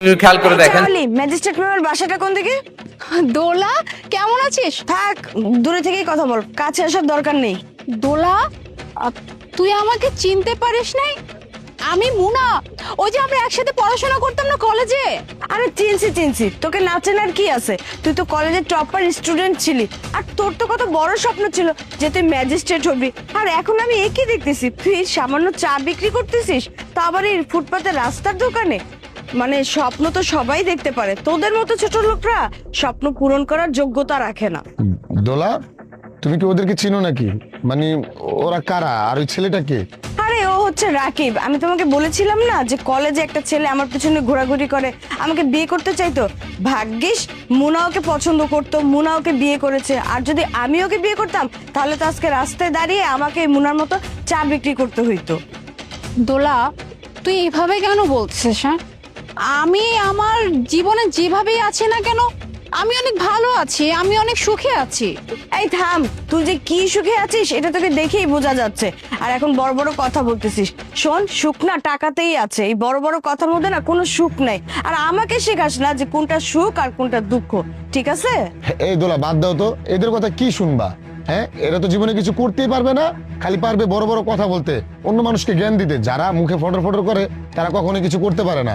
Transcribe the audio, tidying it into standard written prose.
খেয়াল করে দেখেন। ম্যাজিস্ট্রেট ম্যামের বাসাটা কোন দিকে? দোলা কেমন আছিস? থাক, দূরে থেকেই কথা বল, কাছে আসার দরকার নেই। দোলা তুই আমাকে চিনতে পারিস নাই? আমি মুনা, ওই যে আমরা একসাথে পড়াশোনা করতাম না কলেজে। আরে চিনছি, তোকে না চেনার কি আছে? তুই তো কলেজের টপার স্টুডেন্ট ছিলি, আর তোর তো কত বড় স্বপ্ন ছিল যে তুই ম্যাজিস্ট্রেট হবি। আর এখন আমি একই দেখতেছি, তুই সামান্য চা বিক্রি করতেছিস, তা আবার এই ফুটপাতে রাস্তার দোকানে। মানে স্বপ্ন তো সবাই দেখতে পারে, তোদের মতো ছোট লোকরা স্বপ্ন পূরণ করার যোগ্যতা রাখে না। দোলা, তুমি কি ওদেরকে চিনো নাকি? মানে ওরা কারা, আর ওই ছেলেটা কে? আরে ও হচ্ছে রাকিব। আমি তোমাকে বলেছিলাম না যে কলেজে একটা ছেলে আমার পিছনে ঘোরাঘুরি করে, আমাকে বিয়ে করতে চাইতো। ভাগ্যিস মুনা ওকে পছন্দ করতো, মুনা ওকে বিয়ে করেছে। আর যদি আমি ওকে বিয়ে করতাম তাহলে তো আজকে রাস্তায় দাঁড়িয়ে আমাকে মুনার মতো চা বিক্রি করতে হইতো। দোলা তুই এভাবে কেন বলছিস? হ্যাঁ, আমি আমার জীবনে যেভাবেই আছি না কেন, আমি অনেক ভালো আছি, আমি অনেক সুখে আছি। এই থাম, তুই যে কি সুখে আছিস এটা তোকে দেখেই বোঝা যাচ্ছে। আর এখন বড় বড় কথা বলতেছিস। শোন, সুখ না টাকাতেই আছে, এই বড় বড় কথার মধ্যে না কোনো সুখ নাই। আর আমাকে শেখাস না যে কোনটা সুখ আর কোনটা দুঃখ, ঠিক আছে? এই দোলা, বাদ দাও তো, এদের কথা কি শুনবা? হ্যাঁ, এরা তো জীবনে কিছু করতেই পারবে না, খালি পারবে বড় বড় কথা বলতে, অন্য মানুষকে জ্ঞান দিতে। যারা মুখে ফটর ফটর করে তারা কখনো কিছু করতে পারে না।